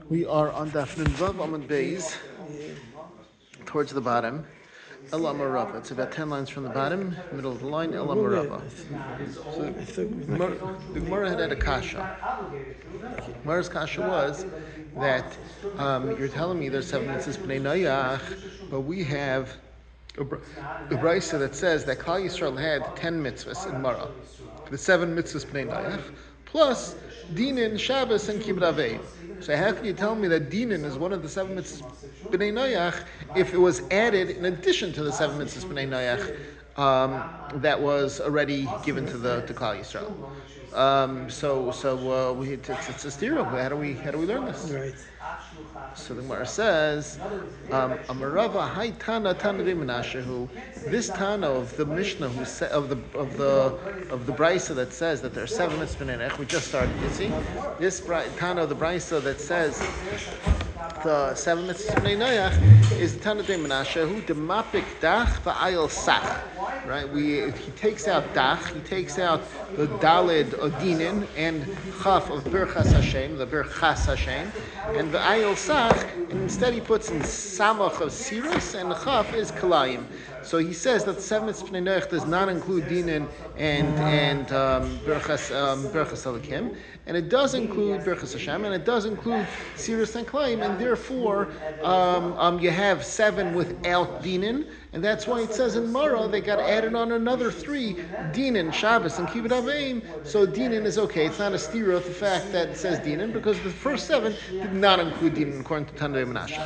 We are on Daf Vav Amud Beis, towards the bottom. Elam Rava. It's about 10 lines from the bottom, middle of the line. Elam Rava. So the Gemara had a kasha. Gemara's kasha was that you're telling me there's 7 mitzvahs b'nei Noach, but we have a brisa that says that Klal Yisrael had 10 mitzvahs in Mara, the 7 mitzvahs b'nei Noach, plus Dinin, Shabbos, and Kibbutz Avei. So how can you tell me that Dinin is one of the 7 mitzvahs b'nei Noach if it was added in addition to the 7 mitzvahs b'nei Noach that was already given to Klal Yisrael? It's a stereo. How do we learn this? Right. So the Gemara says, Amarava Hai Tana Tana de Menashe, this Tana of the Mishnah of the Brisa that says that there are 7 mitzvahs b'nei Noach. We just started. You see, this Tana of the Brisa that says the 7 mitzvahs b'nei Noach is the Tana de Menashe who demapik dach va'ayil sach. Right? He takes out dach, he takes out the dalid odinin and chaf of birchas Hashem, the birchas Hashem, and the ayil sach, and instead he puts in samach of sirus, and the chaf is kalayim. So he says that the 7 mitzvahs b'nei Noach does not include dinin and birchas elikim, and it does include birchas Hashem, and it does include sirus and kalayim, and therefore you have 7 without dinin, and that's why it says in Mara they got added on another 3, Dinin, Shabbos, and Kibbutz Avim. So Dinin is okay. It's not a stereo of the fact that it says Dinin, because the first 7 did not include Dinin according to Tanurei Menashe.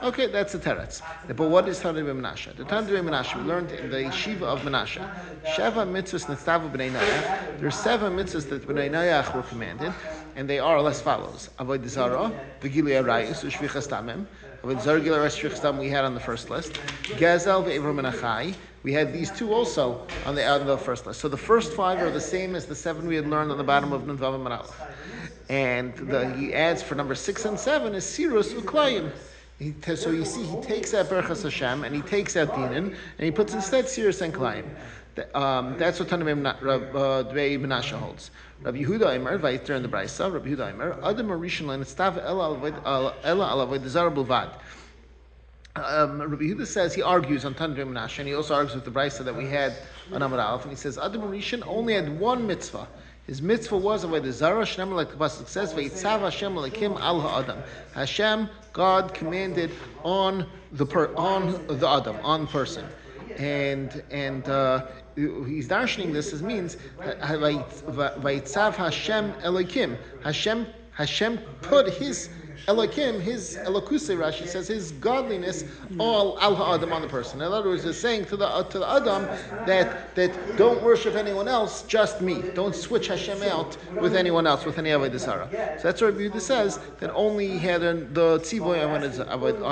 Okay, that's the teretz. But what is Tanurei Menashe? The Tanurei Menashe we learned in the yeshiva of Menashe. Sheva mitzvahs netzavu b'nei Noach. There are 7 mitzvahs that b'nei Noach were commanded, and they are as follows: Avodah Zarah, v'gilui arayos, u'shvichas damim. Avodah Zarah, gilui arayos, shvichas damim we had on the first list. Gezel ve'ivra menachai. We had these 2 also on the first list. So the first 5 are the same as the 7 we had learned on the bottom of Nunvav and Manalach. And he adds for number 6 and 7 is Sirus Uklayim. So you see, he takes out Berchas Hashem and he takes out Dinin and he puts instead Sirus and Klayim. That's what Tanurei Menashe holds. Rabbi Yehuda Aimer, Vayiter in the Brisa, Rabbi Yehuda Aimer, Adam Arishon Le'Nestav Ela Avodah Zarah B'Lvad. Rabbi Yehuda says he argues on Tanurei Menashe, and he also argues with the Brisa that we had on Amud Aleph, and he says Adam Rishon only had 1 mitzvah. His mitzvah was Avodah Zarah, Shneimar like the pasuk says, Vayitzav Hashem Elokim al ha'adam. Hashem, God commanded on the Adam, on person, and he's darshaning this as means Vayitzav Hashem Elokim. Hashem put his Elokim, his Elokusei, Rashi says, his godliness, all al ha'adam, on the person. In other words, he's saying to the Adam that don't worship anyone else, just me. Don't switch Hashem out with anyone else, with any Avodah Zarah. So that's what Rabbi Yehuda says, that only he had the tzivoy on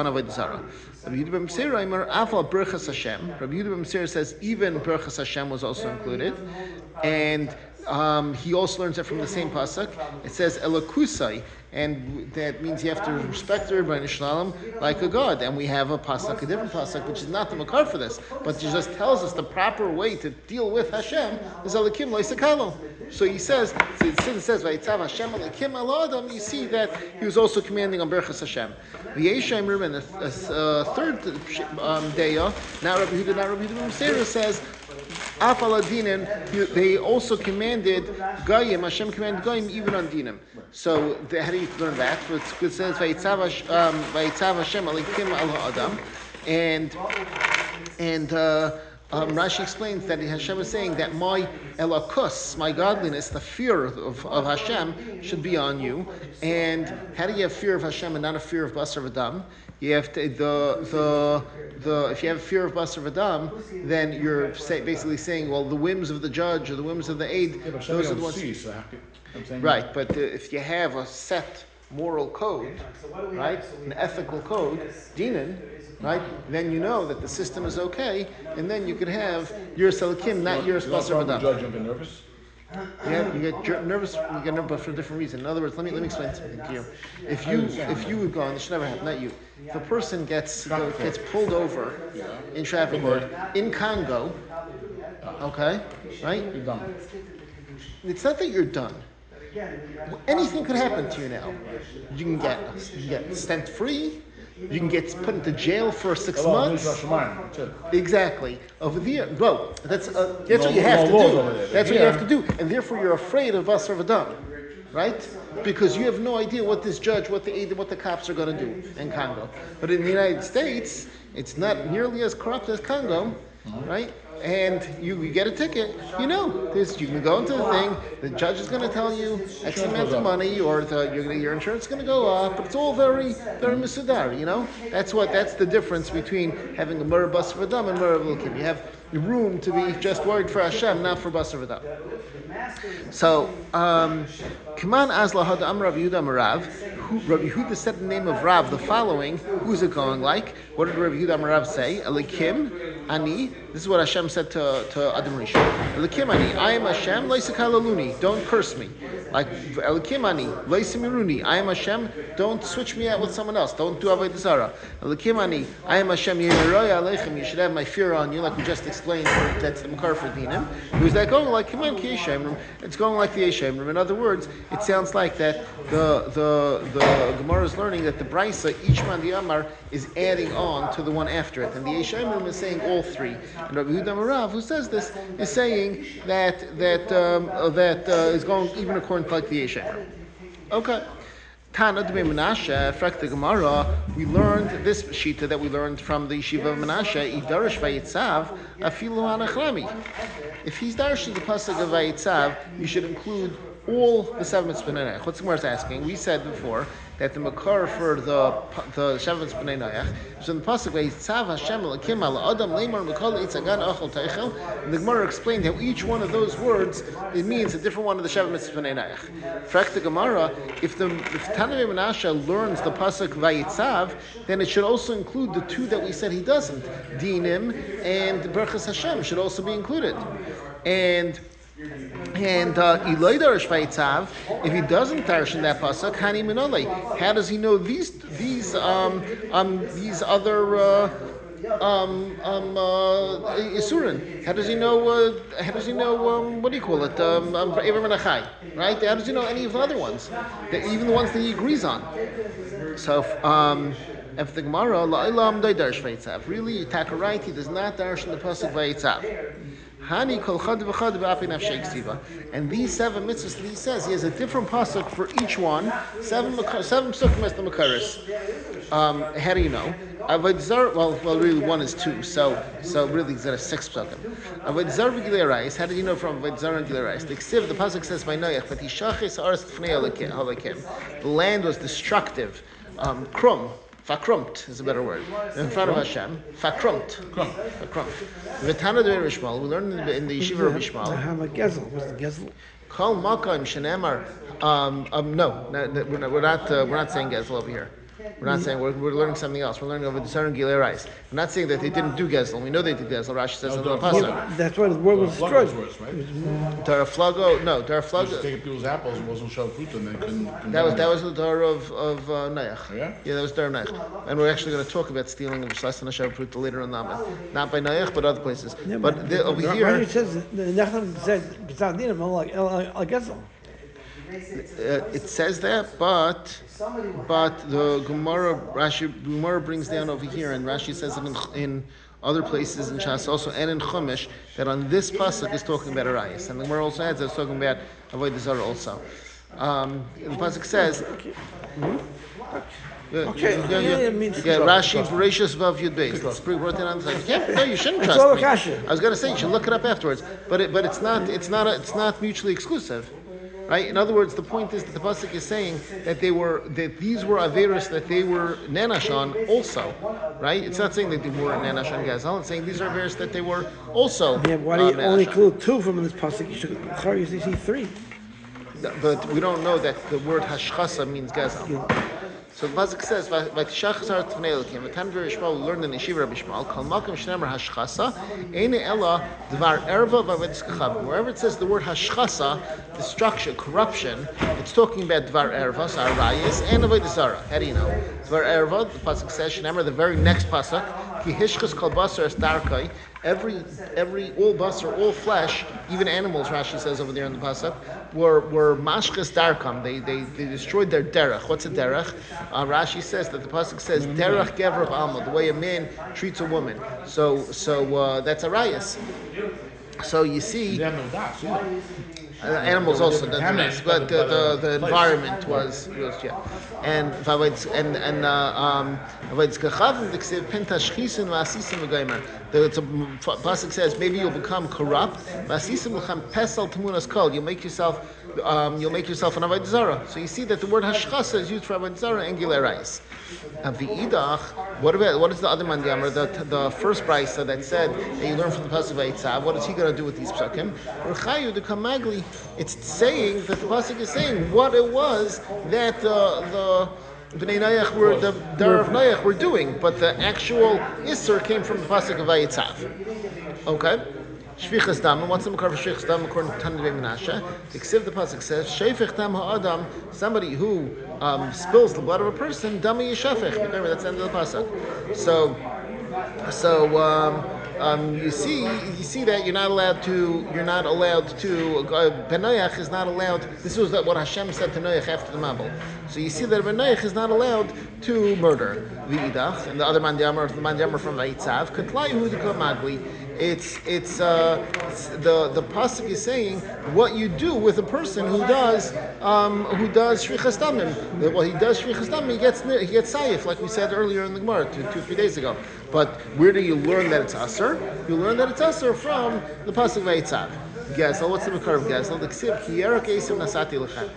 Avodah Zarah. Rabbi Yehuda ben Meseira Imer afal birchas Hashem. Rabbi Yehuda ben Meseira says even birchas Hashem was also included, and he also learns it from the same pasuk. It says Elokusai, and that means you have to respect her by Shalom like a god. And we have a pasuk, a different pasuk, which is not the makar for this, but it just tells us the proper way to deal with Hashem is Elokim lo'isakalo. So he says, since it says Vayitzav Hashem Elokim al Adam, you see that he was also commanding on Berchas Hashem. V'yeshaim Ruben, the third daya. Now Rabbi Yehuda ben Meseira says, Afal Adinim, they also commanded Goyim, Hashem commanded Goyim even on Dinim. So how do you learn that? It says Vayitzav Hashem Elokim al ha'adam, and Rashi explains that Hashem is saying that my Elokus, my godliness, the fear of Hashem should be on you. And how do you have fear of Hashem and not a fear of Basar V'Dam? You have to, if you have fear of Basar V'Dam, then you're basically saying, well, the whims of the judge or the whims of the aid, those are the ones. Right, but if you have a set moral code, right, an ethical code, dinan, right, then you know that the system is okay, and then you can have your selikim, not your basar v'dam. Judge and get nervous. Yeah, you get nervous. You get nervous for a different reason. In other words, let me explain something to you. If you would go, and this should never happen, not you. If a person gets pulled over in traffic court in Congo, okay, right? You're done. It's not that you're done. anything could happen to you now. You can get stent free. You can get put into jail for 6 months. Exactly. Over there, well, that's what you have to do. That's what you have to do, and therefore you're afraid of Basar V'Dam, right? Because you have no idea what this judge, what the cops are going to do in Congo. But in the United States, it's not nearly as corrupt as Congo, right? And you get a ticket, you can go into the thing, the judge is going to tell you X amount of money, or your insurance is going to go up, but it's all very, very misudar, That's the difference between having a Murah Basar V'Dam and Murah V'Lukim. You have room to be just worried for Hashem, not for Basar V'Dam. So, Kaman Azla Hada Am Rav Yehuda Marav. Rav Yehuda said the name of Rav the following. Who's it going like? What did Rav Yehuda Marav say? Elikim Ani. This is what Hashem said to Adam Rishon. Elikim Ani. I am Hashem. Leisakalaluni. Don't curse me. Like Elikim Ani. Leisamiruni. I am Hashem. Don't switch me out with someone else. Don't do Avodah Zarah. Elikim Ani. I am Hashem. Yehiroya Aleichem. You should have my fear on you, like we just explained. That's the Makar for Dinim. It was like, like come on, Ki Yeshayim. It's going like the Yeshayim. In other words, it sounds like that the Gemara is learning that the Brisa, each man the Amar, is adding on to the one after it, and the Yeshayim is saying all three. And Rabbi Yehuda Marav, who says this, is saying that is going even according to like the Yeshayim. Okay. Tana Dmei Menashe, Frakta Gemara, we learned this shita that we learned from the Yeshiva of Menashe, Idarish Vayitzav, Afilu Anachlami. If he's darshan the pasuk of Vayitzav, you should include all the 7 mitzvahs b'nei Noach. What's the Gemara asking? We said before that the makar for the 7 mitzvahs b'nei Noach, so in the pasuk Vayitzav Hashem Elokim al Adam Leimar Mikol Eitzagan Achol Teichel, and the Gemara explained how each one of those words it means a different one of the 7 mitzvahs b'nei Noach. Frak the Gemara, if Tanavei Menashe learns the pasuk Vayitzav, then it should also include the 2 that we said he doesn't. Dinim and Berachas Hashem should also be included. And Ilay Darish Vayitzav, if he doesn't darshan that pasuk, Hani Minolei, how does he know these other Isurin? How does he know? What do you call it? Abraham and Achai, right? How does he know any of the other ones? Even the ones that he agrees on. So, if the Gemara La'ilam Dai Darish Vayitzav, really, Takarait, he does not darshan the pasuk Vayitzav. Hani kol chad v'chad b'api nafshei ksiva. And these 7 mitzvahs that he says, he has a different pasuk for each one. 7 psukim as the makaris. How do you know? Avodah Zarah, well, really 1 is 2. So really it's a 6 psukim. Avodah Zarah v'gilei arayis. How do you know from Avodah Zarah and gilei arayis? The ksiv, the pasuk says by Noach, but hishaches aretz t'fnei halakim. The land was destructive, krum. Fakrumt is a better word. In front of Hashem, fakrumt. V'tana de Rishmal. We learned in the yeshiva of Rishmal. Have a gezel. What's the gezel? Kol makom shenemar. No, we're not saying gezel over here. We're not saying, we're learning something else. We're learning over the Sarah and Gilei Rice. We're not saying that they didn't do Gezel. We know they did Gezel. Rashi says in the Pasuk. That's why the word was destroyed. Daraflago. Taking people's apples and wasn't showing fruit and they couldn't. That was the Dar of Noach. Yeah? Yeah, that was Dar of Noach. And we're actually going to talk about stealing of Shlas and Hashem fruit later in Laman. Not by Noach, but other places. Yeah, but over here. It says, Nachman says, like Gezel. It says that, but the Gemara brings down over here, and Rashi says it in other places in Shas also, and in Chumash, that on this pasuk is talking about Arayis, and the Gemara also adds that it's talking about Avodah Zarah also. The pasuk says. Rashi Bereshis Vav Yud Beis. It's brought down on the side. No, you shouldn't trust me. I was going to say you should look it up afterwards, but it's not mutually exclusive. Right? In other words, the point is that the pasuk is saying that these were averos that they were nenash on also, right? It's not saying that they were nenash on Gazal. It's saying these are averos that they were also. Yeah, why do you only include 2 from this pasuk? You should see 3. But we don't know that the word hashchasa means Gazal. Yeah. So the pasuk says, "Vaytishachas aretz t'fnei Elokim." The time during Yishmael, we learned in the Yeshiva Rabbi Yishmael, "Kol makom shneimar hashchasa, eine ela dvar erva v'avodas kachavim." Wherever it says the word hashchasa, destruction, corruption, it's talking about dvar erva, so arayis, and avodas zarah. How do you know? Dvar erva, the pasuk says, "Shneimar." The very next pasuk, "Ki hishchas kol basar es darkai." all basar, all flesh, even animals, Rashi says over there in the pasuk, were mashches darkam. They destroyed their derech. What's a derech? Rashi says that the pasuk says derech gever b'alma, the way a man treats a woman. So that's a rayas. So you see, They have no dots, yeah. animals also did the rest, but the environment was yeah. And the pasuk says maybe you'll become corrupt. You'll make yourself an avodah zarah. So you see that the word hashchasa is used for avodah zarah and gilerais. V'idach, what is the other man the first brisa that said that you learn from the pasuk Vayitzav? What is he going to do with these psukim? It's saying that the pasuk is saying what it was that the Bnei Noach were the Dar of Noach were doing, but the actual Isser came from the pasuk of Vayitzav. Okay. Shvichas dam, and what's the makar for shvichas dam according to Tanna Menashe? The Ksiv, the pasuk says, Shefech dam ha'adam, somebody who spills the blood of a person, dam yishafech. Remember, that's the end of the pasuk. So you see that you're not allowed to. Ben Noach is not allowed. This was what Hashem said to Noach after the Mabul. So you see that Ben Noach is not allowed to murder. V'idach, and the other man Yamar from Vayitzav, Katlai Yehuda Magli. It's the pasuk is saying what you do with a person who does shvichas damim. Well, he does shvichas damim. He gets sayif, like we said earlier in the Gemara 2-3 days ago. But where do you learn that it's aser? You learn that it's aser from the pasuk Vayitzav. Gezel, what's the makar of Gezel? The Ksiv Kiyerak Esim Nasati Lechem.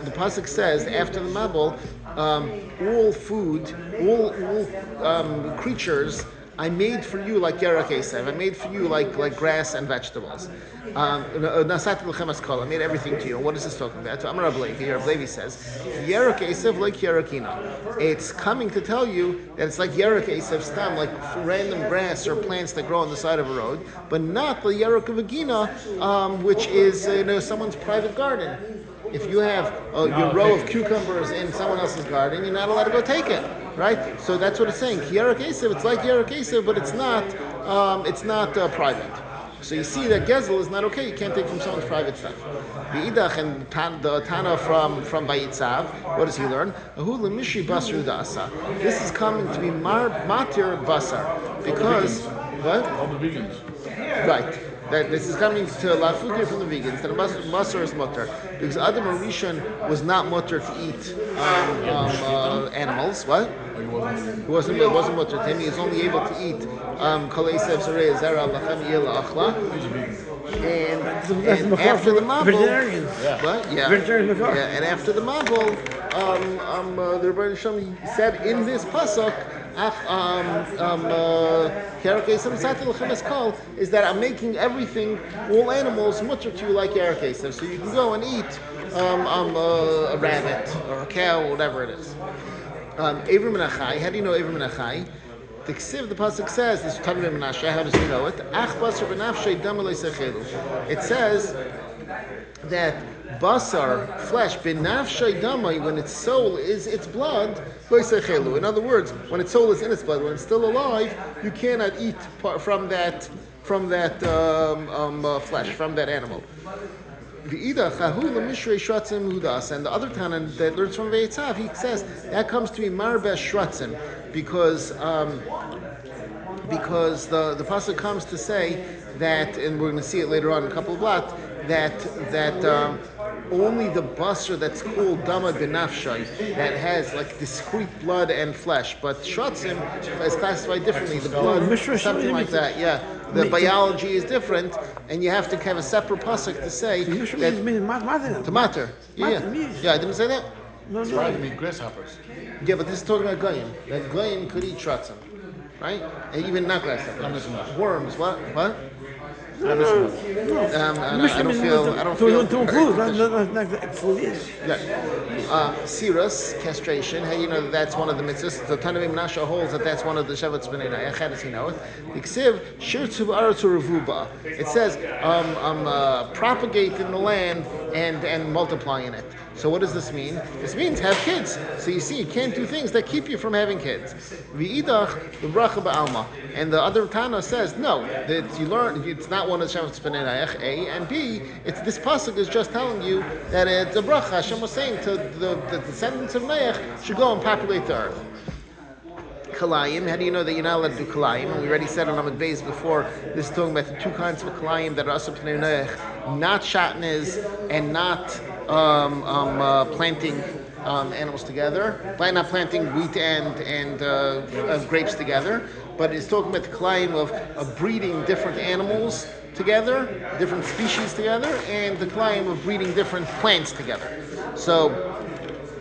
The pasuk says after the Mabul, all food, all creatures, I made for you like Yerak Esav. I made for you like grass and vegetables. Nasati Lechem Askol. I made everything to you. What is this talking about? Amar Rabbi Levi says, Yerak Esav like Yerakina. It's coming to tell you that it's like Yerak Esav stam, like random grass or plants that grow on the side of a road, but not the Yerak of Agina, which is someone's private garden. If you have your row of cucumbers in someone else's garden, you're not allowed to go take it, right? So that's what it's saying. Yerak Esav, it's like Yerak Esav, but it's not private. So you see that Gezel is not okay. You can't take from someone's private stuff. The Idach and the Tana from Vayitzav, what does he learn? This is coming to be matir basar because what? All the vegans. Right. That this is coming to lafukir from the vegans. That basar is mutter because Adam Rishon was not mutter to eat animals. What? It wasn't mutter to him. He was only able to eat kalesev zarei zera lachem yela achla. And after the Mabul, what? Yeah. And after the Mabul, the Rebbe Shem said in this pasuk, is that I'm making everything, all animals, mutter to you like Yerak Esav. So you can go and eat a rabbit or a cow, or whatever it is. Avram Menachai, how do you know Avram Menachai? The Ksiv, the pasuk says, this is Tanna Menashe, how does he know it? It says that basar, flesh, benafshay damai, when its soul is its blood, in other words, when its soul is in its blood, when it's still alive, you cannot eat from that flesh, from that animal. And the other Tana that learns from Vayitzav, he says that comes to be marbesh shratzim, because the pasuk comes to say that, and we're going to see it later on in a couple of blot, that only the basar that's called dama benafshay, that has like discrete blood and flesh, but shratzim is classified differently. The blood, something like that. Yeah, the biology is different, and you have to have a separate pasuk to say that to matter. Yeah, I didn't say that. No. It's right to meet grasshoppers. Yeah, but this is talking about goyim. That goyim could eat shratzim, right? And even not grasshoppers. Worms. What? I don't feel. To include, not food is. Yeah. Sirus, castration. How you know that's one of the mitzvahs? The Tanna Menashe holds that that's one of the Shevetz Bnei Noach. How does he know it? The Ksiv shirtzu ba'aretzu revuba. It says propagate in the land and multiply in it. So what does this mean? This means have kids. So you see, you can't do things that keep you from having kids. V'idach the bracha ba'alma, and the other Tana says no. That you learn it's not one of the Shemas B'nai Noach. A and B. It's this pasuk is just telling you that it's a bracha. Hashem was saying to the descendants of Noach should go and populate the earth. Kalayim. How do you know that you're not allowed to do kalayim? And we already said on Amud Beis before. This is talking about the two kinds of kalayim that are also B'nai Noach, not shatnez and not planting animals together. Not planting wheat and grapes together, but it's talking about the kalayim of breeding different animals together, different species together, and the kalayim of breeding different plants together. So.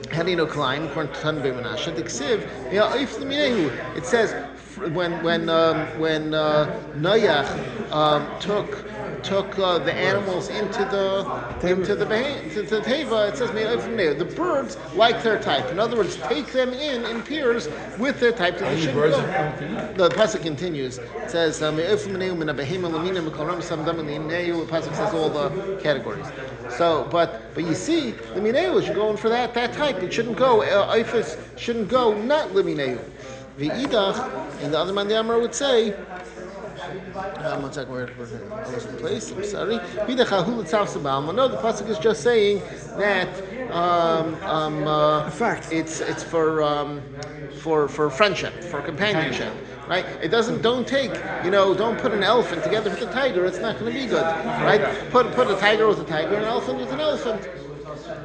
How do you know kalayim? According to Tanbei Menashe, the Ksiv, it says when Noach took the animals into the teva, it says the birds like their type. In other words, take them in pairs with their type. The pasuk continues. It says the pasuk says all the categories. So, but you see, the mineu is going for that type. It shouldn't go. Ifis shouldn't go. Not limineu. The idach, and the other man the Amar would say. One second, where I lost the place. I'm sorry. No, the pasuk is just saying that it's for friendship, for companionship. Right? It doesn't. Don't put an elephant together with a tiger. It's not going to be good. Right? Put a tiger with a tiger, and an elephant with an elephant.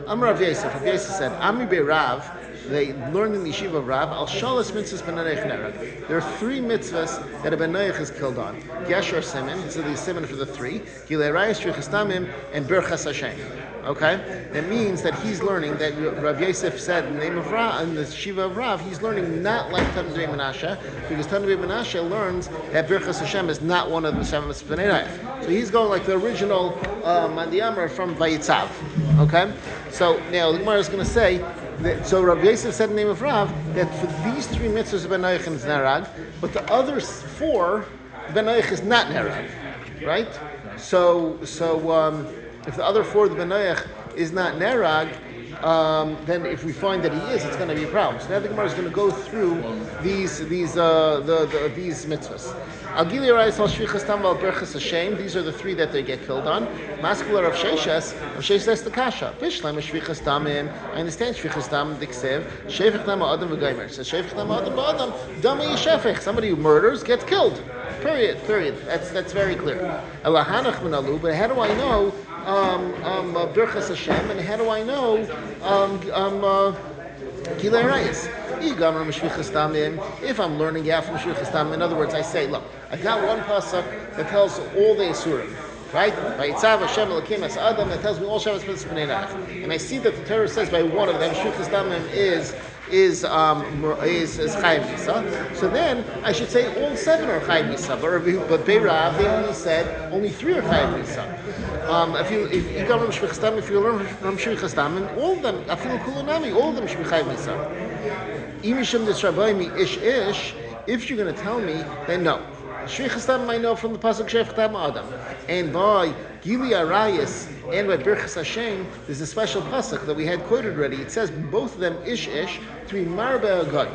Amar Rav Yosef. Rav Yosef said, Ami be Rav. They learned in the yeshiva of Rav, al shalas mitzvahs ben Noach nerag. There are 3 mitzvahs that a ben Noach is killed on. Gesher siman, so the siman for the 3. Gilei rayis shvichas damim and birchas Hashem. Okay, that means that he's learning that Rav Yosef said in the name of Rav in the yeshiva of Rav, he's learning not like Tanbei Menashe, because Tanbei Menashe learns that birchas Hashem is not one of the 7 mitzvahs ben Noach. So he's going like the original Mandiyamar from Vayitzav. Okay, so now the Gemara is going to say. So Rabbi Yosef said in the name of Rav that for these 3 mitzvahs Ben Noach is Nerag, but the other 4 Ben Noach is not Nerag, right? So if the other 4 the Ben Noach is not Nerag, then if we find that he is, it's going to be a problem. So now the Gemara is going to go through these mitzvahs. These are the 3 that they get killed on. Maskula Rav Sheshes says the kasha. Bishlam shvichas damim. I understand shvichas damim diksev. Shevich dam adam v'gaymer. Says shevich dam adam v'adam. Dama yishefich. Somebody who murders gets killed. Period. That's very clear. Elahanach menalu. But how do I know birchas Hashem? And how do I know Gilei Rayis? If I'm learning from Shvichas Damim, in other words, I say, look, I got one pasuk that tells all the Isurim, right? Vayitzav Hashem Elokim Es Adam, that tells me all Shemas Mitzvahs B'nai Noach. And I see that the Torah says by one of them, Shvichas Damim is Chayim Misa. So then I should say all 7 are Chayim Misa. But Beirav, they only said only 3 are Chayim Misa. If you come from Shvichas Damim, if you learn from Shvichas Damim, all of them, Afilu Kulunami, all of them should be Chayim Misa. If you're going to tell me, then no. Shvichas Damim I know from the pasuk Shvichas Dam Adam, and by Gili Arayis and by Birchas Hashem, there's a special pasuk that we had quoted already. It says both of them ish to be marba agoy.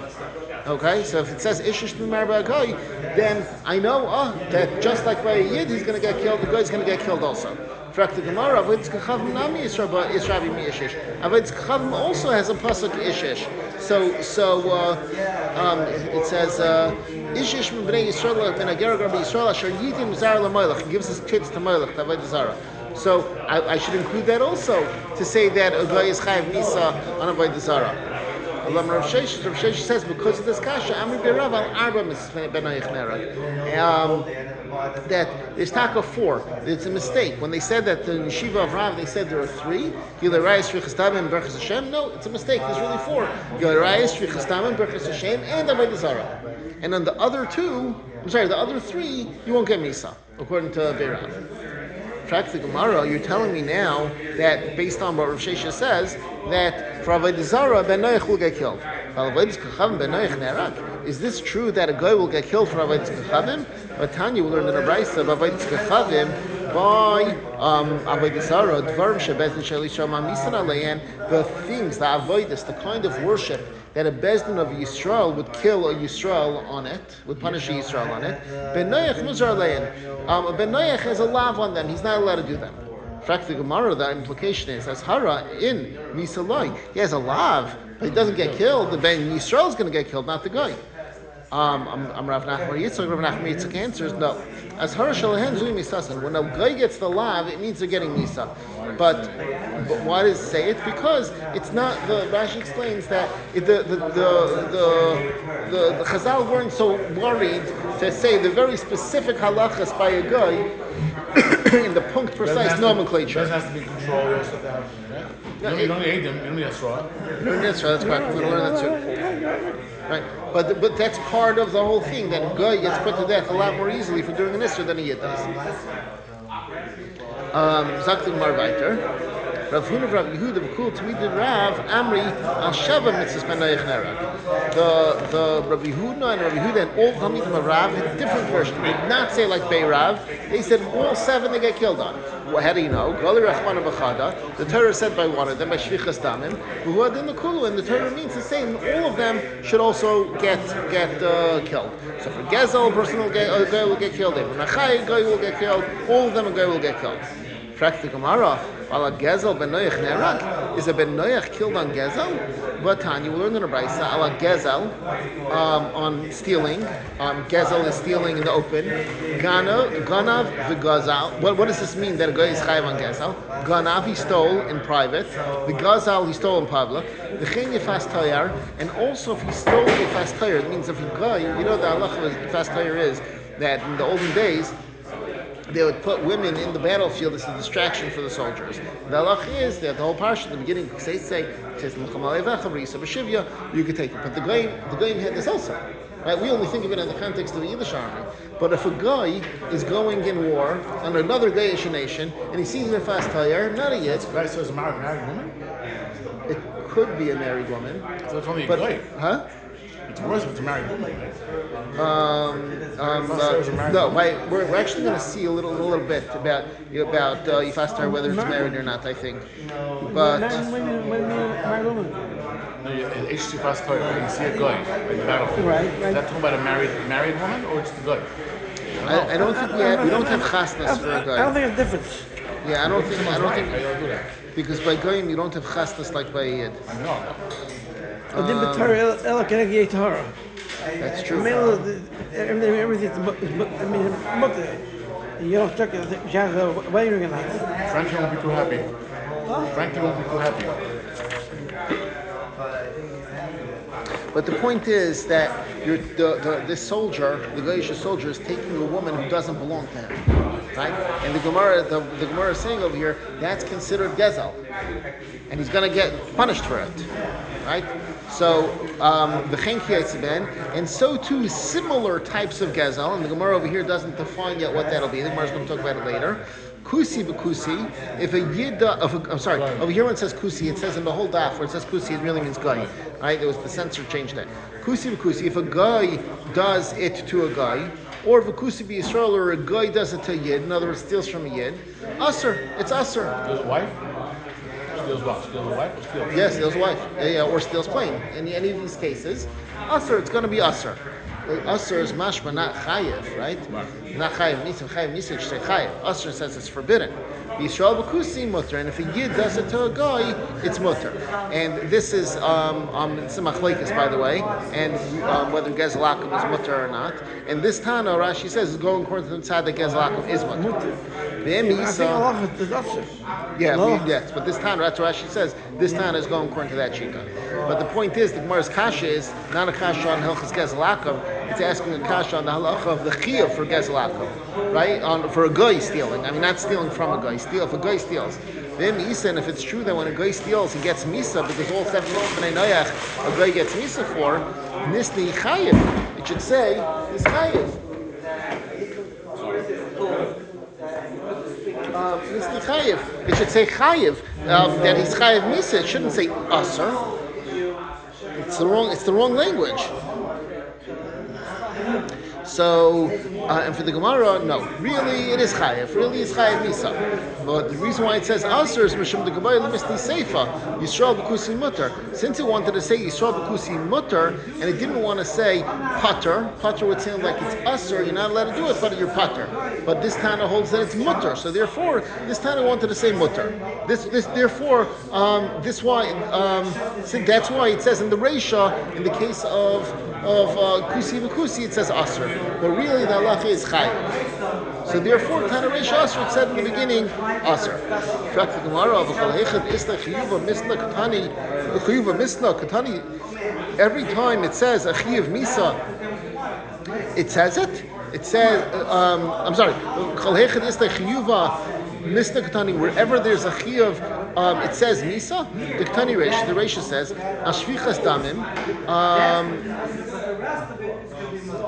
Okay, so if it says ish to be marba agoy, then I know that just like by a yid, he's going to get killed. The guy is going to get killed also. Frak the Gemara, Avodas Kachavim Nami is Rabbi Mi Ishish. Avodas Kachavim also has a pasuk Ishish. So it says Ishish min bnei Yisrael ben Ager Rabbi Yisrael asher yitim zar laMolech. He gives his kids to Molech, to Avodah Zarah. So I should include that also to say that a guy is chayav misa on Avodah Zarah. Rav Sheshes says because of this kasha, Amri B'Rav al Arba Mitzvah Ben Noach Nerag. That there's taka 4. It's a mistake. When they said that the yeshiva of Rav, they said there are 3. Gilei Rayis, Shvichas Damim, and Birchas Hashem. No, it's a mistake. There's really 4. Gilei Rayis, Shvichas Damim, Birchas Hashem, and Avodah Zarah. And on the other 3, you won't get Misa, according to Beirav. Track the Gemara, you're telling me now that based on what Rav Sheshes says, that for Avodah Zarah, Ben Noach will get killed. Is this true that a guy will get killed for avodas kachavim? But Tanya will learn in a brayso of avodas kachavim by avodas zara, dvarim shebezin shel Yisrael mamisan alein, the things, the avodas, the kind of worship that a bezdin of Yisrael would kill a Yisrael on it, would punish a Yisrael on it. Ben Noach muzar alein. Ben Noach has a lav on them; he's not allowed to do them. In fact, the Gemara, the implication is, as Hara in Misaloi, he has a lav, but he doesn't get killed. The Ben Yisrael is going to get killed, not the guy. I'm Rav Nachman Yitzchak. Rav Nachman Yitzchak answers no. As Hara Shalahen Zui Misasan, when a guy gets the lav, it means they're getting Misa. But why does it say it? Because it's not. The Rashi explains that the Chazal weren't so worried to say the very specific halachas by a guy in the punct precise nomenclature. It doesn't have to be controlled or something. Right? You don't need them. You don't need a straw. You don't need a straw. That's correct. We're going to learn that too. Right, but that's part of the whole thing, that a guy gets put to death a lot more easily for doing an Isra than a Yid does. Zaktik Mar weiter. Rav Huna Rav Yehuda v'kul Tamid Rav Amri al Shava mitzvahs ben Noach nerag. The Rav Yehuda and Rav Yehuda and all Talmidim of Rav had a different version. They did not say like Bei Rav. They said all 7 they get killed on. Well, how do you know? The Torah said by one of them, by Shvichas Damim, and the Torah means to say all of them should also get killed. So for Gezel, a person a guy will get killed. For Nachai, a guy will get killed. All of them, a guy will get killed. Practic Gemara, while a Gezel ben Noach nerag, is a ben Noach killed on Gezel? But Tanya, we learned in a braysa, ala Gezel, on stealing. Gezel is stealing in the open. Ganav v'gazal. What does this mean that a guy is chayav on Gezel? Ganav, he stole in private. The Gazal, he stole in public. The chen yefas tayar, and also if he stole yefas tayar, it means if a guy, you know the halacha of yefas tayar is that in the olden days, they would put women in the battlefield as a distraction for the soldiers. The halach is that the whole parsha at the beginning says you could take it. But the goyim had this also. Right? We only think of it in the context of the Yiddish army. But if a guy is going in war under another Goyish nation and he sees a fast tire, not a Yid. Guy says married woman? It could be a married woman. So it's only a guy. Huh? It's worse if it's a married woman. No, we're actually going to see a little bit about Yifastar, whether it's married or not, I think. But married woman. No, it's Yifas Torah. When you see a guy in the battlefield, Right. Is that talking about a married woman or it's the guy? I don't think we don't have chasnas for a guy. I don't think it's different. Yeah, I don't think I don't do that. because by goyim you don't have chasnas like by a Yid. I know. That's true. Everything's mutter. You don't check it. Frankie won't be too happy. Frankie won't be too happy. But the point is that this soldier, the Goyish soldier, is taking a woman who doesn't belong to him, right? And the Gemara is saying over here that's considered gezel, and he's going to get punished for it, right? So the ben, and so too similar types of gezel, and the Gemara over here doesn't define yet what that'll be. The Gemara is going to talk about it later. Kusi b'kusi, if a yid, over here when it says kusi, it says in the whole daf where it says kusi, it really means guy, right? There was the censor changed that. Kusi b'kusi, if a guy does it to a guy, or if a kusi b'Yisrael, or a guy does it to a yid, in other words, steals from a yid, usher, it's usher. Steals wife? Steals what? Steals a wife or steals? Yes, steals a wife, or steals plane. In any of these cases, usher, it's going to be usher. Usher is mashma, not chayiv, right? Not chayiv misa, should say chayiv. Usher says it's forbidden. Yisrael b'kusi mutter, and if a yid does it to a guy, it's mutter. And this is it's a machlekes, by the way, and whether gezel akum is mutter or not. And this Tana, Rashi says, is going according to the side that gezel akum is mutter. Yes, but this Tana, that's what Rashi says, this Tana is going according to that shita. But the point is, the Gemara's kasha is not a kasha on hilchas gezel akum. It's asking a kasha on the halacha of the chiyuv for gezel akum, right? For a guy stealing. I mean, not stealing from a guy. If a guy steals, then Misa, and if it's true that when a guy steals, he gets Misa because all 7 B'nai Noach a guy gets Misa for Nisni Chayiv. It should say is Chayiv. Nisni Chayiv. It should say Chayiv that he's Chayiv Misa. It shouldn't say Asr. It's the wrong language. So, and for the Gemara, no. Really, it is chayev. Really, it's chayev misa. But the reason why it says aser is mishum the Gemara limisni seifa Yisrael b'kusi mutter. Since it wanted to say Yisrael b'kusi mutter, and it didn't want to say pater. Pater would sound like it's aser. You're not allowed to do it, but you're pater. But this Tana holds that it's mutter. So therefore, this Tana wanted to say mutter. Therefore, that's why it says in the Reisha, in the case of kusi v'kusi, it says aser. But really, the halacha is chayav. So therefore, Tana Reish Aser, it said in the beginning, aser. Fact the Gemara of every time it says a chiyuv misa, it says it. It says, I'm sorry, wherever there's a chiyuv, it says misa. The Ketani Reish, the Reish says ashvichas damim.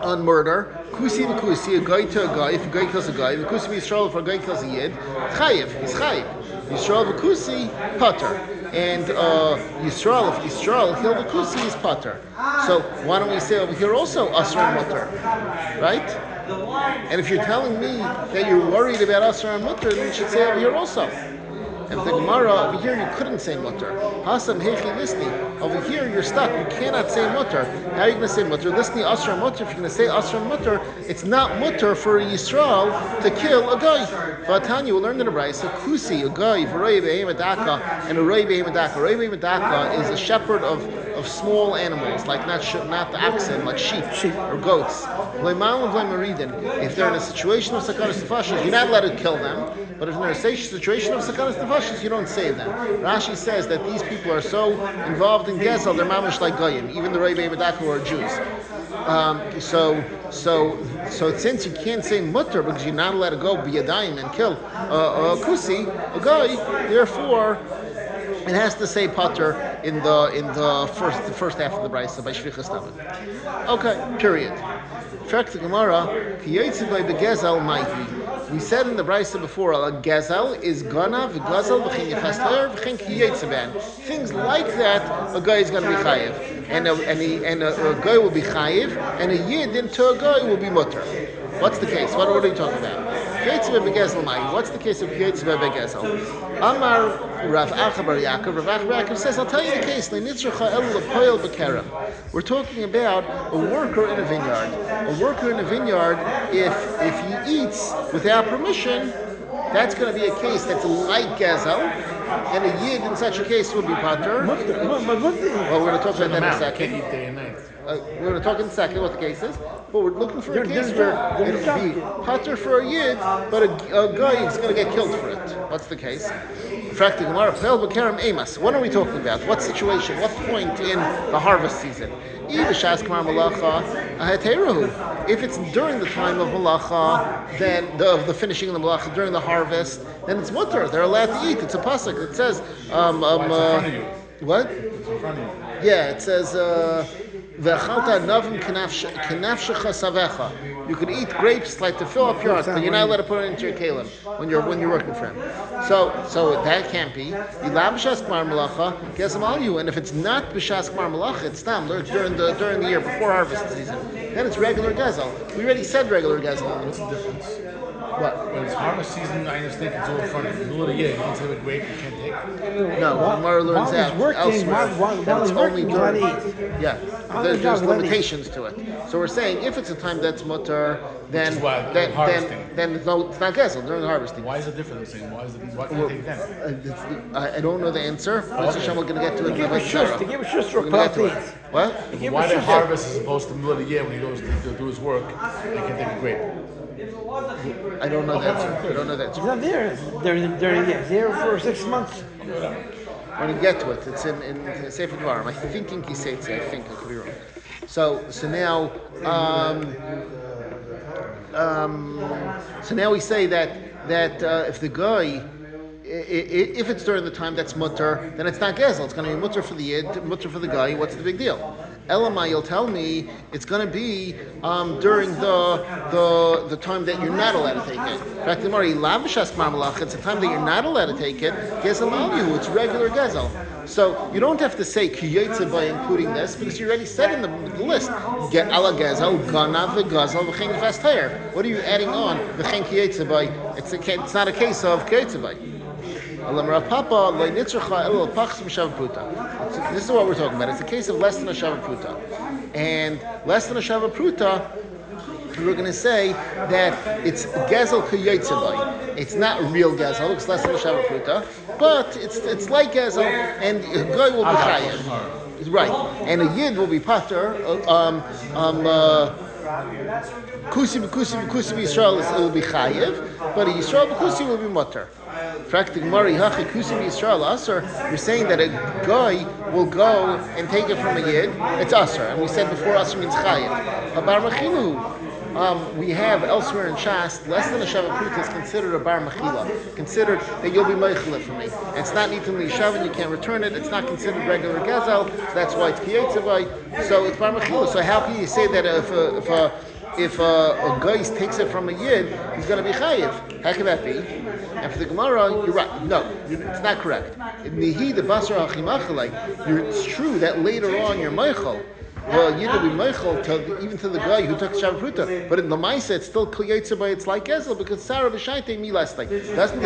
On murder, kusi v'kusi, a guy to a guy, if a guy kills a guy, v'kusi v'Yisrael, if a guy kills a yid, chayiv, he's chayiv. Yisrael v'kusi, pater. And Yisrael, if Yisrael killed the kusi, he's pater. So why don't we say over here also asr and mutter, right? And if you're telling me that you're worried about asr and mutter, then you should say over here also. And the Gemara, over here you couldn't say mutter. Hasam hechi lisni. Over here you're stuck. You cannot say mutter. How are you going to say mutter? Lisni asra mutter. If you're going to say asra mutter, it's not mutter for Yisrael to kill a guy. Vatanya, we'll learn in the Brayso, kusi, a guy, v'roi behem adaka, and a roi behem adaka. Roi behem adaka is a shepherd of small animals, like not the oxen, like sheep or goats. If they're in a situation of sakanas nefashos, you're not allowed to kill them. But if they're in a situation of sakanas nefashos, you don't save them. Rashi says that these people are so involved in gezel, they're mamish like goyim. Even the Rei Be'emedaku are Jews. So since you can't say mutter because you're not allowed to go biyadayim and kill a kusi, a guy, therefore it has to say pater in the first half of the brayso by shvichas damim. Okay, period. Fact the Gemara, kiyotzi by begezel maihi. We said in the brayso before, a gezel is gana v'gazel v'chin yechasler v'chin kiyotzi ban. Things like that, a guy is going to be chayiv, and a guy will be chayiv, and a yid into a guy will be mutter. What's the case? What are you talking about? What's the case of Kiyotzi Begezel? Amar Rav Acha Bar Yaakov. Rav Acha Bar Yaakov says, I'll tell you the case. We're talking about a worker in a vineyard. A worker in a vineyard, if he eats without permission, that's going to be a case that's like Gezel, and a yid in such a case would be pater. Well, we're going to talk about that in a second. We're going to talk in a second what the case is, but we're looking for a case where it'll be pater for a yid, but a guy is going to get killed for it. What's the case? What are we talking about? What situation? What point in the harvest season? If it's during the time of malacha, then of the finishing of the malacha during the harvest, then it's mutter. They're allowed to eat. It's a pasuk. It says, what? Yeah, it says. You can eat grapes like to fill up your heart, but you're not allowed to put it into your kalim when you're working for him. So that can't be. And if it's not b'shas kmar malacha, it's tam during the year before harvest season. Then it's regular gezel. We already said regular gezel. What's the difference? What? When it's harvest season, I just think it's all in front of you. In the middle of the year, you don't say a grape, you can't take it. No, Gemara learns out elsewhere. While he's working, yeah, there's limitations to it. So we're saying if it's a time that's mutter, then it's not gezel during the harvesting. Why is it different? Why can't you take them? I don't know the answer. We're going to get to it. They give a shush for proteins. What? Why the harvest as opposed to the middle of the year when he goes to do his work, I can take a grape. I don't know that answer. He's not there during the year. He's here for 6 months. When you get to it, it's in Sefer Dvarim. I think he said so. I think I could be wrong. So now we say that if the guy, if it's during the time that's mutter, then it's not gezel. It's going to be mutter for the yid, mutter for the guy. What's the big deal? Elamai, you'll tell me it's going to be during the time that you're not allowed to take it. It's the time that you're not allowed to take it. Gezel Alihu, it's regular Gezel. So you don't have to say Kiyotze by including this because you already said in the list. Get ala Gezel, Ganav, Gezel, V'chein V'astayr. What are you adding on? V'chein Kiyotze by. It's not a case of Kiyotze by. This is what we're talking about. It's a case of less than a Shava Pruta. And less than a Shava Pruta, we're going to say that it's Gezel K'yotzevai. It's not real Gezel, it's less than a Shava Pruta, but it's like Gezel, and a guy will be Chayev. Right. And a Yid will be Pater, Kusi Yisrael it will be Chayev, but a Yisrael Kusi will be Mutter. You're saying that a guy will go and take it from a Yid, it's Asr. And we said before Asr means Chayev. A Bar Mechilu, we have elsewhere in Shas, less than a Shava Pruta is considered a Bar Mechila. Considered that you'll be Meichel for me. It's not Nitin L'Yishav and you can't return it. It's not considered regular Gezel, so that's why it's Kiyetzevai. So it's Bar Mechila. So how can you say that if a guy takes it from a Yid, he's going to be Chayev? How can that be? And for the Gemara, you're right. No, it's not correct. Nihi the Basar Hachimachalai. It's true that later on you're Meichel. Well, Yid will be Meichel even to the guy who took Shava Pruta. But in the Maisa, it's still Kliyetzah, it's like Gezel because Sarah B'Shaite Milastai. Doesn't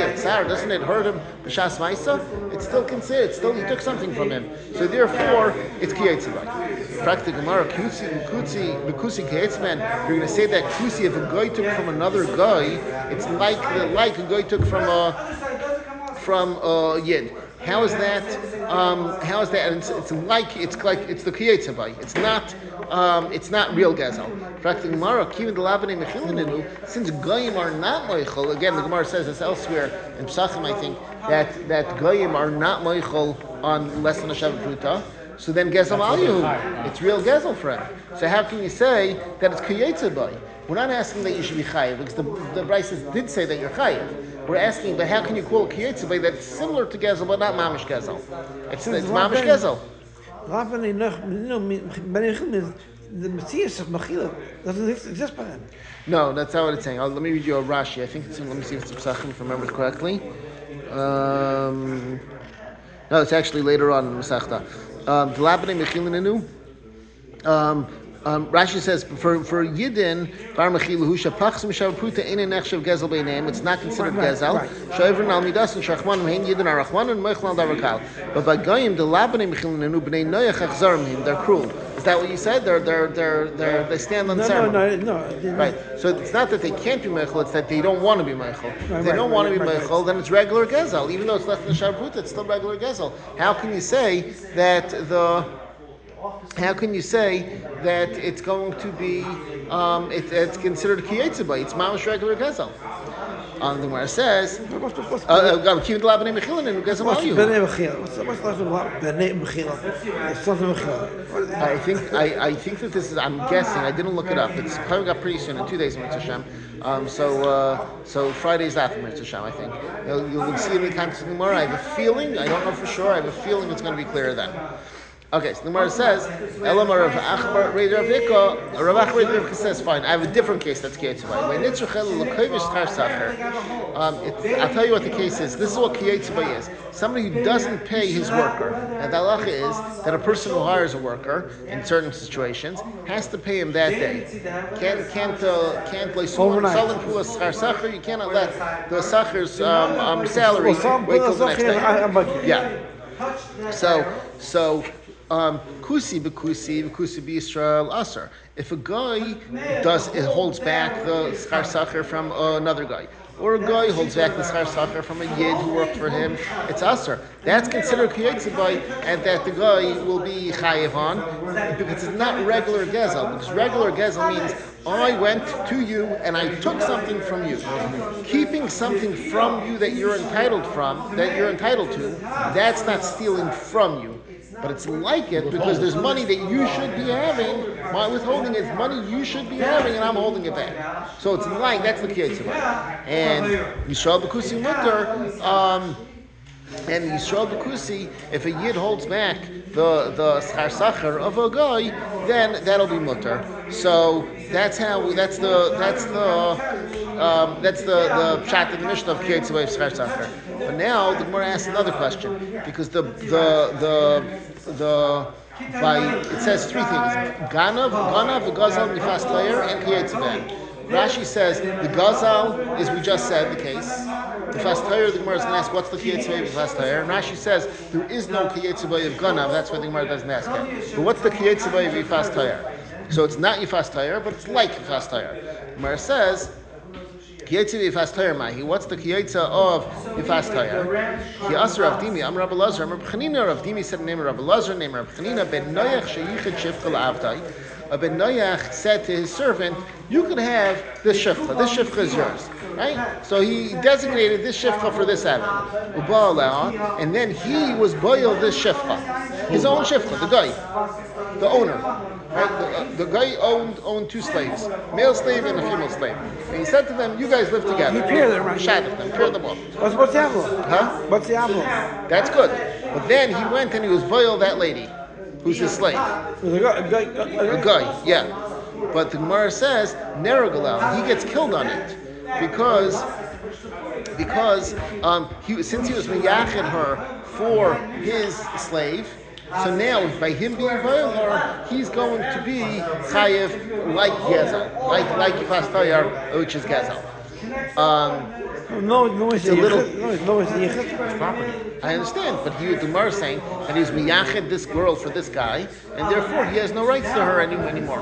it hurt him B'Shas Maisa? It's still considered. It's still he took something from him. So therefore, it's Kliyetzah. Practic Gemara Kusi Keetzman. You're going to say that Kusi if a guy took from another guy, it's like a guy took from a Yid. How is that? And it's the Kiyetzah bay. It's not real Gezel. Practic Gemara Kivin Delabane Mechilinu. Since Goyim are not Meichel, again the Gemara says this elsewhere in Psachim, I think that Goyim are not Meichel on less than a Shava Pruta. So then Gezel Alihu, it's real Gezel for him. So how can you say that it's Kiyetzah bay? We're not asking that you should be Chayev because the Brises did say that you're Chayev. We're asking, but how can you call it Kiyetzah bay that's similar to Gezel but not Mamish Gezel? It's Mamish Gezel. The Matthias of Mechila doesn't exist by him. No, that's not what it's saying. Let me read you a Rashi. I think let me see if it's Psachim, if I remember it correctly. No, it's actually later on in Masechta. Rashi says for Yidin Bar Mechilahu Shapachs Mishav Pruta Ein Nechshav Gezel Beinam. It's not considered Gezel. Shoivrin Al Midas and Shachman Hein Yidin Arachman and Meichel Al Darakal. But by Goyim the Labane Mechilinu Bnei Noach Achzarim. They're cruel. Is that what you said? They stand on ceremony. No. Right. So it's not that they can't be Meichel, it's that they don't want to be Meichel. If they don't want to be Meichel, then it's regular Gezel. Even though it's less than Shav Pruta, it's still regular Gezel. How can you say that it's going to be it's considered Kiyetzah bay? It's Mamish regular Gezel. The Gemara says, What's the I think that this is. I'm guessing. I didn't look it up. It's coming up pretty soon in 2 days, Mitzvah Hashem. So Friday's after Mitzvah Hashem. I think you'll see it in the context of the Gemara. I have a feeling. I don't know for sure. I have a feeling it's going to be clearer then. Okay, so the Gemara says, Elamar of Achbar Reder Vika, Rav Achbar Reder Vika says, fine, I have a different case that's Kiyetzah bay. I'll tell you what the case is. This is what Kiyetzah bay is. Somebody who doesn't pay his worker. And the halacha is that a person who hires a worker in certain situations has to pay him that day. Can't you cannot let the sacher's salary wait till the next day. Yeah. So Kusi b'Yisrael Asar. If a guy holds back the schar sacher from another guy, or a guy holds back the schar sacher from a Yid who worked for him, it's Asar. That's considered Kiyetzah bay, and that the guy will be Chayev on, because it's not regular Gezel. Because regular Gezel means I went to you and I took something from you. Keeping something from you that you're entitled to, that's not stealing from you. But it's like it because there's money that you should be having. My withholding is money you should be having, and I'm holding it back. So it's like that's the Kiyetzah bay. And Yisrael b'Kusi mutter. And Yisrael b'Kusi, if a Yid holds back the schar sacher of a guy, then that'll be mutter. So that's the pshat in the Mishnah of Kiyetz of schar sacher. But now the Gemara asks another question because it says three things: ganav, gazal, nifas layer, and Kiyetz ben. Rashi says the gazal is, we just said, the case. The fast tire, the Gemara is going to ask, what's the kiyetzivay of the fast tire? And Rashi says there is no kiyetzivay of ganav. That's why the Gemara doesn't ask it. But what's the kiyetzivay of fast tire? So it's not fast tire, but it's like fast tire. The Gemara says kiyetzivay fast tire mahi. What's the kiyetza of fast tire? Ki asar Rav Dimi, Am Rabbi Lazar, Am Rabbi Chanina. Rav Dimi said the name of Rabbi Lazar, name of Rabbi Chanina. Ben Noyach sheyichad shifcha la'avdai. Ben Noyach said to his servant, you can have this shifcha. This shifcha is yours. Right? So he designated this shifcha for this Adam. And then he was boil this shifcha. His own shifcha, the guy, the owner. Right? The guy owned two slaves, male slave and a female slave. And he said to them, you guys live together. He paired them, right? Shot them, paired them off. What's the envelope? Huh? What's the envelope? That's good. But then he went and he was boil that lady, who's his slave. A guy. Yeah. But the Gemara says, Neragalal, he gets killed on it. Because since he was miyached her for his slave, so now by him being violar, he's going to be chayev like gezel, like yifas tayar, which is gezel. It's a little. It's property. I understand, but the Gemara is saying that he's miyached this girl for this guy, and therefore he has no rights to her anymore.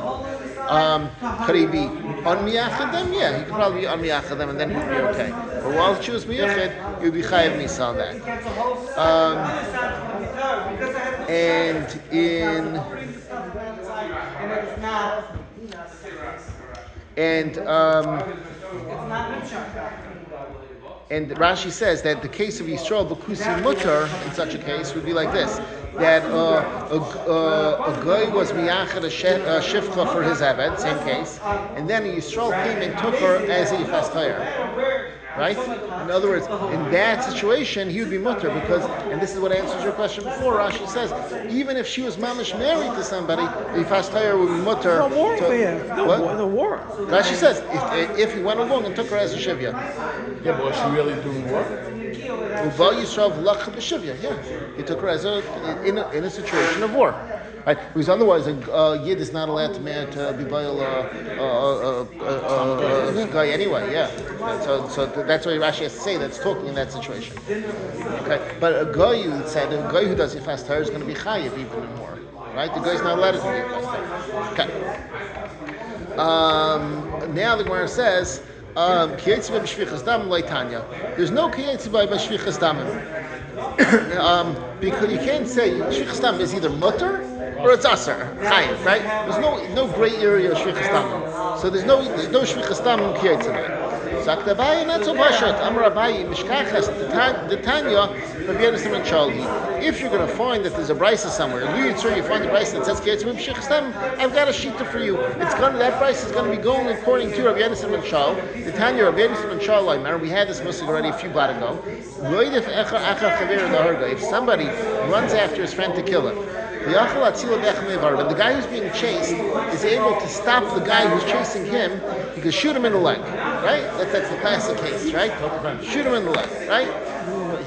Could he be unmiyached them? Yeah, he could probably be unmiyached them, and then he'd be okay. But while she was miyached, he would be chayev misa on that. And Rashi says that the case of Yisrael b'kusi mutter in such a case would be like this: that a guy was miyached a shifcha for his aved, same case, and then Yisrael came and took her as a yifas tayar. Right? In other words, in that situation, he would be mutter because, and this is what answers your question before, Rashi says, even if she was mamish married to somebody, the fast tire would be mutter. No war no war. Rashi says, if he went along and took her as a shivya. Yeah, but was she really doing work? Yeah, he took her as in a situation of war. Right? Because otherwise, a yid is not allowed to be boil a guy anyway. Yeah. So that's why Rashi has to say that's talking in that situation. Okay. But a guy, you said, a guy who does it fast tire is going to be chayiv even more. Right? The guy's not allowed to do it fast tire. Okay. Now the Gemara says. There's no kiyetzivah by shvichas damim. Because you can't say shvichas damim is either mutter or it's aser, chayiv, right? There's no gray area of shvichas damim. So there's no shvichas damim kiyetzivah. Zaktabai not so pashat. Amar Abayi mishkachas the Tanya Rabbi Yehuda and Charlie. If you're going to find that there's a brisa somewhere, you find the brisa that says kiyetzivah b'shvichas damim, I've got a shita for you. That brisa is going to be going according to Rabbi Yehuda and Charlie. The Tanya Rabbi Yehuda and Charlie. We had this musig already a few blot ago. If somebody runs after his friend to kill him, and the guy who's being chased is able to stop the guy who's chasing him, he can shoot him in the leg, right? That's the classic case, right? Shoot him in the leg, right?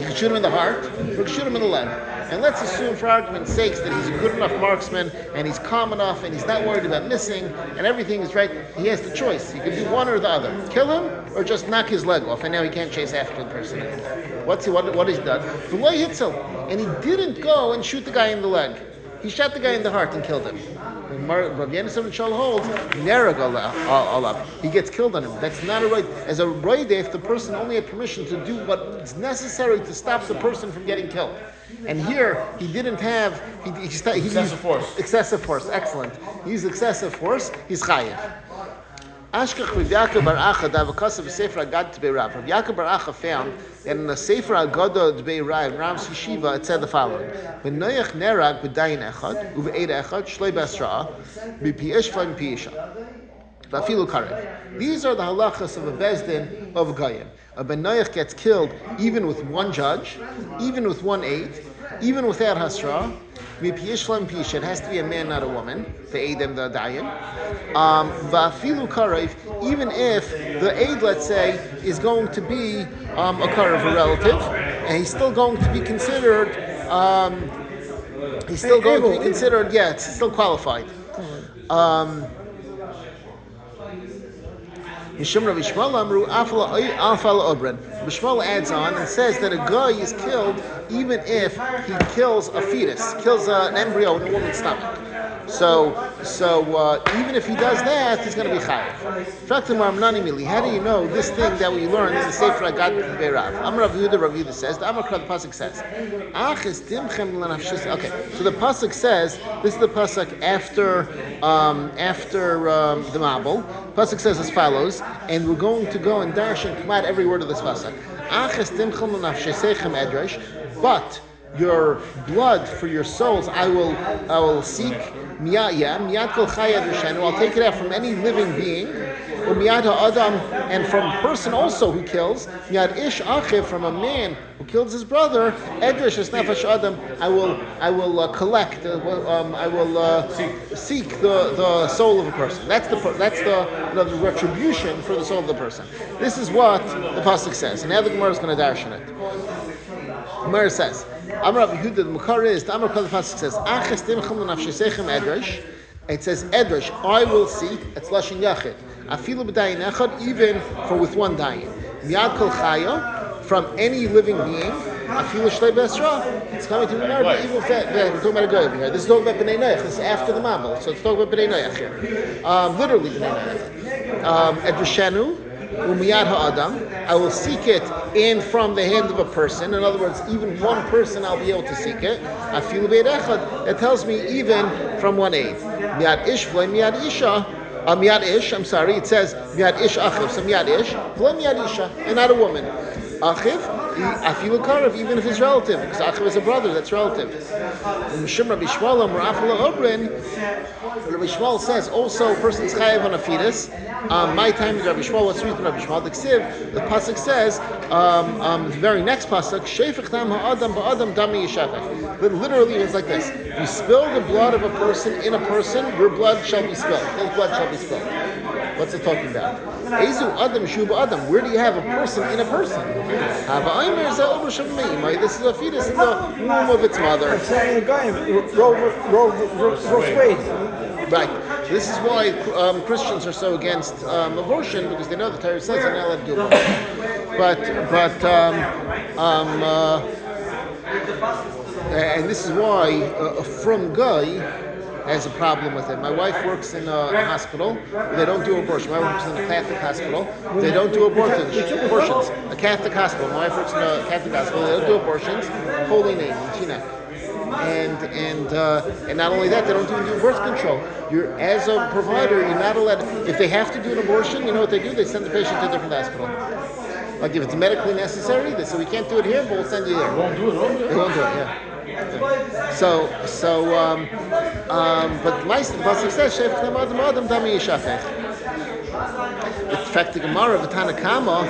You can shoot him in the heart, or you can shoot him in the leg. And let's assume, for argument's sake, that he's a good enough marksman, and he's calm enough, and he's not worried about missing, and everything is right. He has the choice. He can do one or the other. Kill him, or just knock his leg off, and now he can't chase after the person anymore. What he's done? The way hits him, and he didn't go and shoot the guy in the leg. He shot the guy in the heart and killed him. Rabbi Yehuda Shal holds, he gets killed on him. That's not a right. As a right, if the person only had permission to do what is necessary to stop the person from getting killed. And here, he didn't have... He excessive force. Excessive force, excellent. He used excessive force, he's chayiv. Ashkach Rav Yaakov Bar Acha Davakasav Sefer Agad Tbei Rav. Rav Yaakov Bar Acha found that in the Sefer Agad Tbei Rav, Ram's Yeshiva, it said the following: V'noyach nerag b'dayin echad uve'ed echad shlei basra b'pi eshva b'pi isha v'afilu karev. These are the halachas of a bezdin of Goyim. A benoyach gets killed even with one judge, even with one aide, even without hasra. It has to be a man, not a woman. The Eidem, the Dayan. Va'afilu karev, even if the Eid, let's say, is going to be a karev, a relative, and he's still going to be considered. Yeah, it's still qualified. Bishmal adds on and says that a guy is killed even if he kills a fetus, kills an embryo in a woman's stomach. So even if he does that, he's going to be chayav. How do you know this thing that we learned in the Sefer I got from Beirav? Rav Yehuda says, the Pasuk says, okay, so the Pasuk says, this is the Pasuk after the Mabul. Pasuk says as follows, and we're going to go and dash and come out every word of this Pasuk. But your blood for your souls I will seek. I'll take it out from any living being. And from a person also who kills. From a man who kills his brother. I will collect. I will seek the soul of a person. That's the retribution for the soul of the person. This is what the pasuk says. And now the Gemara is going to darshan it. Gemara says, Amar Rav Yehuda, the Makar is, the Amar Kol pasuk says, it says Edrash, I will seek, it's Lashon Yachid. Afilu b'dayin echad, even for with one dayin. Miyad kol chayo, from any living being. Afilu shlei b'esra, it's coming to Minar, but even we're talking about a guy over here. This is talking about B'nai Noach, this is after the Mabel, so it's talking about B'nai Noach here. Literally B'nai Noach. Edrashenu, umiyad ha'adam, I will seek it in from the hand of a person. In other words, even one person I'll be able to seek it. Afilu b'ed echad, that tells me even from one aid. Miyad ish v'lei miyad isha. Miyad ish, I'm sorry, it says miyad ish achiv. So miyad ish, v'lei miyad isha, and not a woman. Achiv, afilu karev, even if it's relative, because achiv is a brother, that's relative. Mishum Rabbi Shmuel, Rabbi Shmuel says also a person's chayav on a fetus. My time is Rabbi Shmuel. What's the reason Rabbi Shmuel? The pasuk says, the very next pasuk, Shefech dam ha'adam ba'adam dami yishafech. Literally, it's like this: you spill the blood of a person in a person, your blood shall be spilled. His blood shall be spilled. What's it talking about? Ezu adam shuba adam. Where do you have a person in a person? This is a fetus in the womb of its mother. Right. This is why Christians are so against abortion, because they know the Torah says they're not allowed to do abortion. And this is why a from guy has a problem with it. My wife works in a hospital. They don't do abortion. My wife works in a Catholic hospital. They don't do abortions. A Catholic hospital. My wife works in a Catholic hospital. They don't do abortions. Holy name, Tina. And not only that, they don't even do birth control. You're, as a provider, you're not allowed. If they have to do an abortion, you know what they do? They send the patient to a different hospital. Like if it's medically necessary, they say we can't do it here, but we'll send you there. They won't do it, They won't do it, yeah. But the pasuk says, "Shefech dam adam adam dami yishafech." In fact, the Gemara of the Tanakama.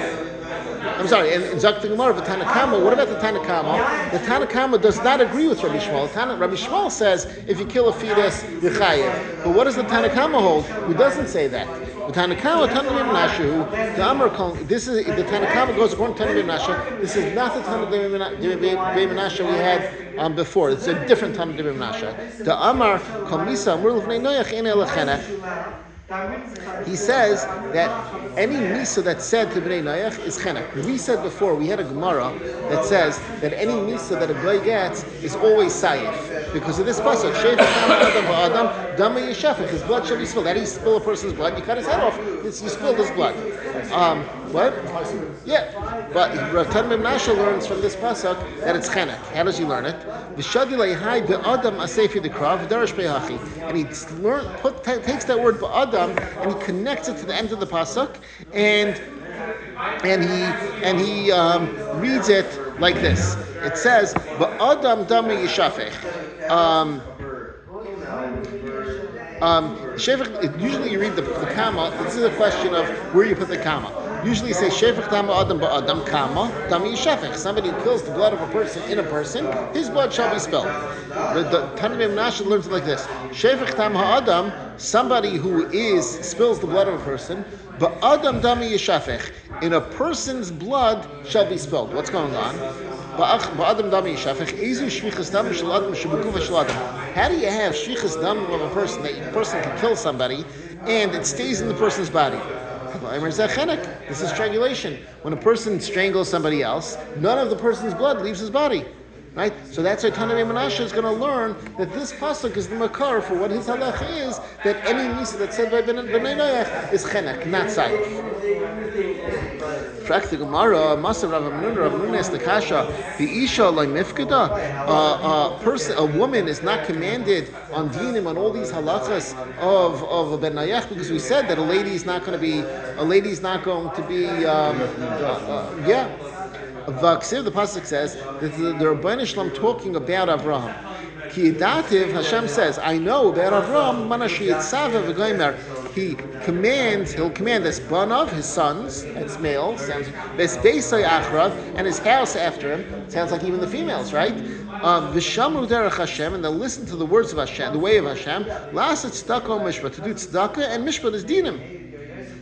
I'm sorry, and Zak the Gemara of the Tanakama. What about the Tanakama? The Tanakama does not agree with Rabbi Shmuel. Rabbi Shmuel says if you kill a fetus, you're chayiv. But what does the Tanakama hold? Who doesn't say that? The Tanakama, Tanakh Menashe, the Amar, this is the Tanakama goes according to Tanakh Menashe. This is not the Tanakh Menashe we had before. It's a different Tanakh Menashe. The Amar Kamisa Amur L'Vnei Noach Ein Elachenach. He says that any misa that's said to Bnei Noach is chenek. We said before, we had a Gemara that says that any misa that a guy gets is always sayif. Because of this pasuk, his blood shall be spilled. How do you spill a person's blood? You cut his head off, you spilled his blood. What? Yeah. But Rav Tanmim Menashe learns from this pasuk that it's chenek. How does he learn it? And he takes that word ba'adam and he connects it to the end of the pasuk, and he reads it like this. It says ba'adam dami yishafech. Usually you read the comma. This is a question of where you put the comma. Usually say shefech dam adam ba'adam kama dam yishafech. Somebody who kills the blood of a person in a person, his blood shall be spilled. The Tanakh Menashe learns it like this: shefech dam ha'adam, somebody who spills the blood of a person, ba'adam dam yishafech, in a person's blood shall be spilled. What's going on? How do you have shvichas dam of a person that a person can kill somebody and it stays in the person's body? This is strangulation. When a person strangles somebody else, none of the person's blood leaves his body. Right? So that's why Tanakh Menashe is going to learn that this pasuk is the makar for what his halacha is, that any misa that's said by Bnei Noach is chenek, not sayif. Track the Gemara, Masav Rav Amnun asked the Kasha, the Isha like mifkada, a woman is not commanded on dinim on all these halachas of a Ben Noach, because we said that a lady is not going to be the pasuk says that the Rebbeinu Shalom talking about Avraham. Ki Dativ, Hashem says, I know about Avraham. Manashi Yitzava v'Goymer. He'll command this banav, his sons, that's male, sounds this Beisai Achrav, and his house after him. Sounds like even the females, right? V'shamru derech Hashem, and they'll listen to the words of Hashem, the way of Hashem. La'aseh tzedakah o mishpat, to do tzedakah and mishpat is dinim.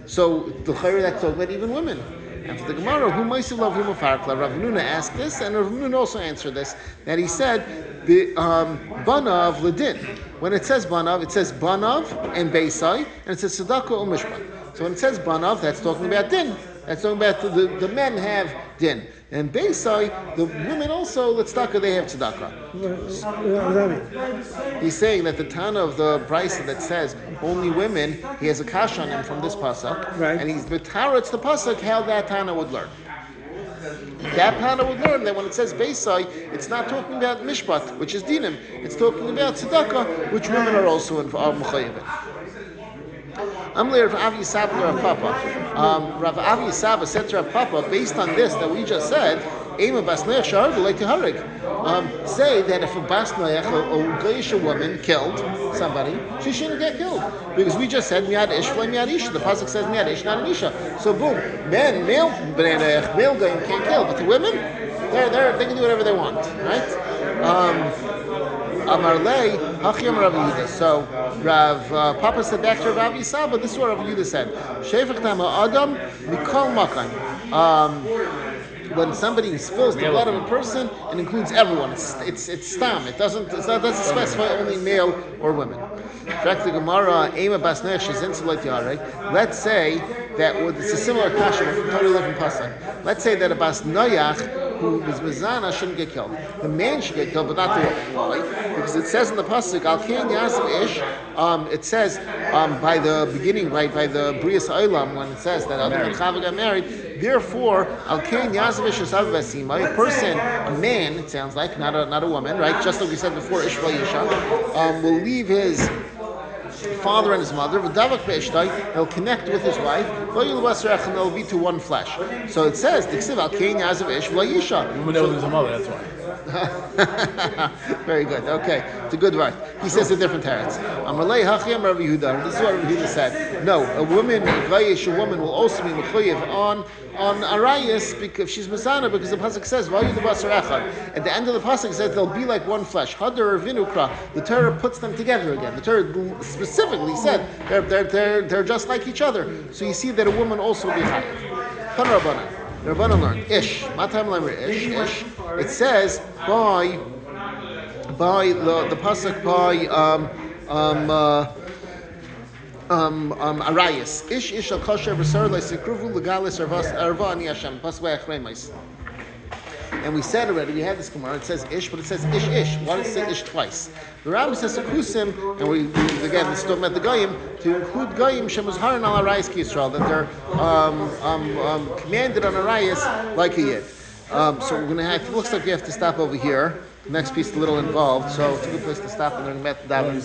So the chayr that's talking about even women. And for the Gemara, who Moshe love him Farkla, Rav Nuna asked this, and Rav Nuna also answered this, that he said, the Banav Ledin. When it says Banav and Beisai, and it says Tzedakah Umishpat. So when it says Banav, that's talking about din. That's talking about the men have din. And Beisai, the women also, Tzedakah, they have Tzedakah. He's saying that the Tana of the Brisa that says only women, he has a kash on him from this pasuk, right. And he's betaretz the pasuk how that Tana would learn. That Tana would learn that when it says Beisai, it's not talking about Mishpat, which is dinim. It's talking about Tzedakah, which women are also mechayevet. Rav Avi Saba to Rav Papa. Rav Avi Saba said to Rav Papa, based on this that we just said, Ema Bas Noach Shahar like to Harig. Say that if a Bas Noach, a Goyish woman, killed somebody, she shouldn't get killed. Because we just said Miad Ish, Miad Isha. The pasuk says Miad Ish, not an Isha. So boom, male Bnei Noach, male Goyim can't kill, but the women, they can do whatever they want, right? Amarlei Hachiyam Rav Yehuda. So Rav Papa said back to Rav Avi Saba, this is what Rav Yehuda said. Shefech dam ha'adam mikol makan. When somebody spills the blood of a person, it includes everyone. It's stam. It doesn't specify only male or women. Let's say that it's a similar kasha from totally different pasuk. Let's say that a bas noach who was mizana shouldn't get killed. The man should get killed, but not the woman. Why? Because it says in the pasuk al kein yasav ish. It says by the beginning, right by the Brias Olam, when it says that Adam and Chava got married. Therefore, al kein yasav ish asav basima. A person, a man, it sounds like not a woman, right? Just like we said before, ish vayisha will leave his father and his mother, he'll connect with his wife, and they'll be to one flesh. So it says, Woman knows his mother, that's why. Very good. Okay, it's a good word. He says a different teretz. This is what Rav Yehuda said. No, a woman will also be mechuyev on arayis because she's mizana, because the pasuk says at the end of the pasuk it says they'll be like one flesh. Hadar vinukra. The Torah puts them together again. The Torah specifically said they're just like each other. So you see that a woman also will be chayav. The Rabbanan learned ish. Matam lemer ish. It says by the pasuk by arayis. Ish al kosher b'sar le'sikruvu legalis arva ani Hashem. Pasuk achreimais. And we said already, we had this Gemara, it says ish, but it says ish. Why does it say ish twice? The Rambam says akusim, and we again, this is talking about the Goyim, to include Goyim, Shemuz Haran al Arayis Ki Yisrael, that they're commanded on Arayis like a Yid. So we're going to have, it looks like we have to stop over here. The next piece is a little involved, so it's a good place to stop and learn about the Daven.